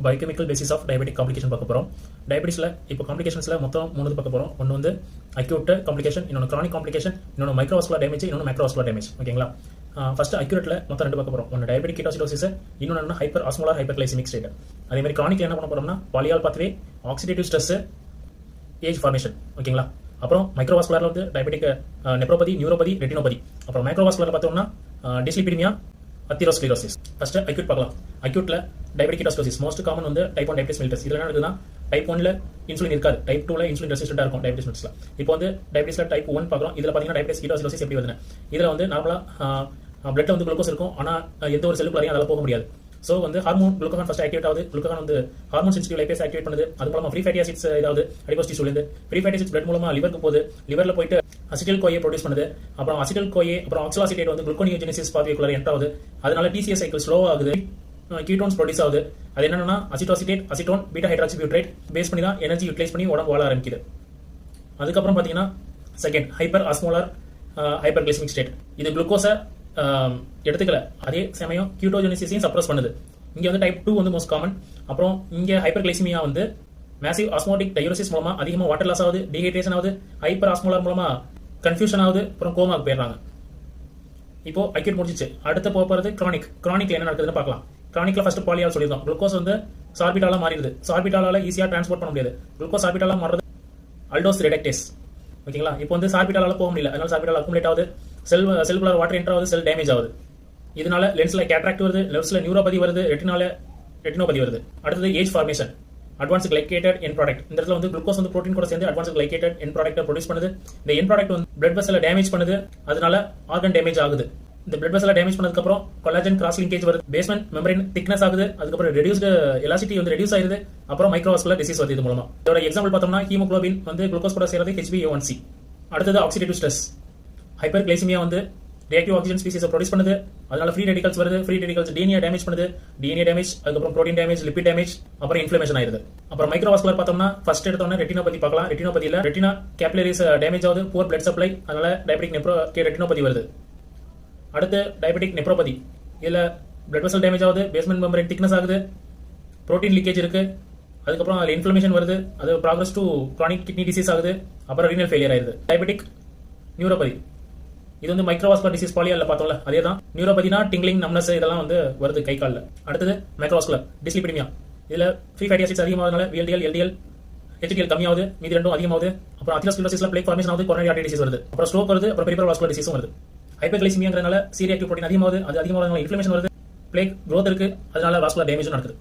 Biochemical basis of diabetic complication பார்க்க போகிறோம். டயபெட்டிஸில் இப்போ காம்ப்ளிகேஷன்ஸில் மொத்தம் 3 பார்க்க போகிறோம். ஒன்று வந்து அக்யூட் காம்ப்ளிகேஷன், இன்னொன்று கிரானிக் காம்ப்ளிகேஷன், இன்னொன்று மைக்ரோவாஸ்குலர் டேமேஜ், இன்னொன்று மேக்ரோவாஸ்குலர் டேமேஜ். ஓகேங்களா? ஃபர்ஸ்ட் அக்யூரேட்டில் மொத்தம் 2 பார்க்க போகிறோம். ஒன்று டயபெட்டிக் கீட்டோசிடோசிஸ், இன்னொன்று hyperosmolar hyperglycemic state. அதே மாதிரி கிரானிக்ல என்ன பண்ண போகிறோம்னா polyol pathway, oxidative stress, AGE formation. ஓகேங்களா? அப்புறம் மைக்ரோவாஸ்குலரில் வந்து டயபெட்டிக் நெப்ரோபதி, நியூரோபதி, ரெட்டினோபதி. அப்புறம் மைக்ரோவாஸ்குலரில் பார்த்தோம்னா டிஸ்லிபிடிமியா, அத்திரோஸ்க்ளீரோசிஸ். ஃபர்ஸ்ட் அக்யூட் பார்க்கலாம். அக்யூட்ல டயபெட்டிக் கீட்டோசிடோசிஸ் மோஸ்ட் காமன் வந்து டைப் 1 டயபெட்டிஸ் மெலிட்டஸ். இதுல என்ன இருக்குதுன்னா டைப் 1ல இன்சுலின் இருக்காது, டைப் 2ல இன்சுலின் ரெசிஸ்டன்ட்டா இருக்கும் டயபெட்டிஸ் மெலிட்டஸ்ல. இப்போ வந்து டயபெட்டிஸ்ல டைப் 1 பார்க்கலாம். இதுல பாத்தீங்கன்னா டயபெட்டிஸ் கீட்டோசிடோசிஸ் எப்படி வருதுன்னு, இதுல வந்து நார்மலா பிளட்ல வந்து குளுக்கோஸ் இருக்கும், ஆனா எந்த ஒரு செல்லுக்குள்ளாரையும் அதெல்லாம் போக முடியாது. ஸோ வந்து ஹார்மோன் குளுக்கோகான் ஃபர்ஸ்ட் ஆக்டிவேட் ஆகுது. குளுக்கோகான் வந்து ஹார்மோன் சென்சிட்டிவ் லைபேஸ் ஆக்டிவேட் பண்ணுது. அது மூலமா ஃப்ரீ ஃபேட்டி ஆசிட்ஸ் ஏதாவது அடிபோஸ் டிஷ்யூலேருந்து ஃப்ரீ ஃபேட்டி ஆசிட்ஸ் பிளட் மூலமா லிவருக்கு போகுது. லிவர்ல போயிட்டு அசிட்டில் கோயை ப்ரொடியூஸ் பண்ணுது. அப்புறம் அசிட்டில் கோயை அப்புறம் ஆக்சலாசிட்டேட் வந்து குளுக்கோனியோஜெனிசிஸ் பாத்வேக்குள்ள என்டர் ஆகுது. அதனால டிசிஎஸ் சைக்கிள் ஸ்லோ ஆகுது. கீட்டோன்ஸ் ப்ரொடியூஸ் ஆகுது. அது என்னன்னா acetoacetate, acetone, beta hydroxybutyrate பேஸ் பண்ணி தான் எனர்ஜி யூட்டிலைஸ் பண்ணி உடம்பு வாழ ஆரம்பிக்குது. அதுக்கப்புறம் பார்த்தீங்கன்னா second hyperosmolar hyperglycemic state. இது குளுக்கோஸை எடுத்துக்கல, அதே சமயம் கீட்டோஜெனிசிஸையும் சப்ரஸ் பண்ணுது. இங்க வந்து டைப் 2 வந்து மோஸ்ட் காமன். அப்புறம் இங்க ஹைப்பர் கிளைசிமியா வந்து மேசிவ் ஆஸ்மோட்டிக் டயூரோசிஸ் மூலமா அதிகமாக வாட்டர் லாஸ் ஆகுது, டீஹைட்ரேஷன் ஆகுது, ஹைப்பர் ஆஸ்மோலார் மூலமா கன்ஃபியூஷன் ஆகுது, அப்புறம் கோமாக்கு போயிடுறாங்க. இப்போ அக்யூட் முடிச்சிச்சு. அடுத்து போறது கிரானிக். கிரானிக்ல என்ன நடக்குதுன்னு பார்க்கலாம். கிரானிக்ல ஃபர்ஸ்ட் பாலியால் சொல்லியிருந்தோம். குளுக்கோஸ் வந்து சார்பிட்டாலா மாறிடுது. சார்பிட்டாலால ஈஸியா டிரான்ஸ்போர்ட் பண்ண முடியாது. குளுக்கோஸ் சார்பிட்டாலா மாறுறது அல்டோஸ் ரெடக்டேஸ். ஓகேங்களா? இப்போ வந்து சார்பிட்டாலால போக முடியல, அதனால சார்பிட்டால் அக்குமுலேட் ஆகுது, செல்குலர் வாட்டர் என்டர் ஆகுது, செல் டேமேஜ் ஆகுது. இதனால லென்ஸ்ல கேட்ராக்ட் வருது, லென்ஸ்ல நியூரோபதி வருது, ரெட்டினோபதி வருது. அடுத்தது ஏஜ் ஃபார்மேஷன், அட்வான்ஸ் கிளைகேட்டட் என் ப்ராடக்ட். இந்த இடத்துல வந்து குளுக்கோஸ் வந்து புரோட்டீன் கூட சேர்ந்து அட்வான்ஸ் கிளைகேட்டட் என் ப்ராடக்ட்டை ப்ரொடியூஸ் பண்ணுது. இந்த என் ப்ராடக்ட் வந்து பிளட் வெசலை டேமேஜ் பண்ணுது, அதனால ஆர்கன் டேமேஜ் ஆகுது. இந்த பிளட் வெசலை டேமேஜ் பண்ணதுக்கு அப்புறம் கொலாஜன் கிராஸ் லிங்கேஜ் வருது, பேஸ்மெண்ட் மெம்பரேன் திக்னஸ் ஆகுது, அதுக்கப்புறம் ரெடியூஸ்டு எலாசிட்டி வந்து ரெடியூஸ் ஆயிருது, அப்புறம் மைக்ரோவாஸ்குலர் டிசீஸ் வருது. இது மூலமா இதோட எக்ஸாம்பிள் பார்த்தோம்னா ஹீமோகுளோபின் வந்து குளுக்கோஸ் கூட சேர்றது HbA1c. அடுத்தது ஆக்சிடேட்டிவ் ஸ்ட்ரெஸ். ஹைப்பர் கிளைசிமியா வந்து ரியாக்டிவ் ஆக்சிஜன் ஸ்பீசிஸை ப்ரொடியூஸ் பண்ணுது, அதனால ஃப்ரீ ரெடிகல்ஸ் வருது. ஃப்ரீ ரெடிகல்ஸ் டிஎன்ஏ டேமேஜ் பண்ணுது, டிஎன்ஏ டேமேஜ், அதுக்கப்புறம் ப்ரோட்டீன் டேமேஜ், லிபிட் டேமேஜ், அப்புறம் இன்ஃப்ளமேஷன் ஆயிருது. அப்புறம் மைக்ரோவாஸ்குலர் பார்த்தோம்னா ஃபர்ஸ்ட் எடுத்தோம்னா ரெட்டினோபதி பார்க்கலாம். ரெட்டினோபதியில ரெட்டினா கேபிலரிஸ் டேமேஜ் ஆகுது, புவர் பிளட் சப்ளை, அதனால டயபெட்டிக் ரெட்டினோபதி வருது. அடுத்து டயபெட்டிக் நெப்ரோபதி. இதுல பிளட் வெசல் டேமேஜ் ஆகுது, பேஸ்மெண்ட் மெம்பரேன் திக்னஸ் ஆகுது, புரோட்டீன் லீக்கேஜ் இருக்கு, அதுக்கப்புறம் அதுல இன்ஃப்ளமேஷன் வருது, அது progress to chronic kidney disease ஆகுது, அப்புறம் ரீனல் ஃபெயிலியர் ஆயிருது. Diabetic neuropathy. இது வந்து மைக்ரோவாஸ்குலர் டிசீஸ் பாலியால பார்த்தோம்ல, அதே தான். நியூரோபதினா டிங்லிங், நம்னஸ் இதெல்லாம் வந்து வருது கை காலில். அடுத்தது மேக்ரோவாஸ்குலர் டிஸ்லிபிடிமியா. இதுல ஃப்ரீ ஃபேட்டி ஆசிட்ஸ் அதிகமாகிறதுனால VLDL, LDL, HDL கம்மியாகுது, மீதி ரெண்டும் அதிகமாகுது. அப்புறம் அத்திரோஸ்க்ளீரோசிஸ்ல பிளேக் ஃபார்மேஷன் ஆகுது, கொரோனரி ஆர்டரி டிசீஸ் வருது, அப்புறம் ஸ்ட்ரோக் வருது, அப்புறம் பெரிஃபெரல் வாஸ்குலர் டிசீஸும் வருது. ஹைப்பர் கிளைசிமியாங்கிறதுனால சீரியாக்டிவ் புரோட்டீன் அதிகமாகுது, அது அதிகமாகிறதுனால இன்ஃப்ளமேஷன் வருது, பிளேக் growth இருக்கு, அதனால வாஸ்குலர் டேமேஜும் நடக்குது.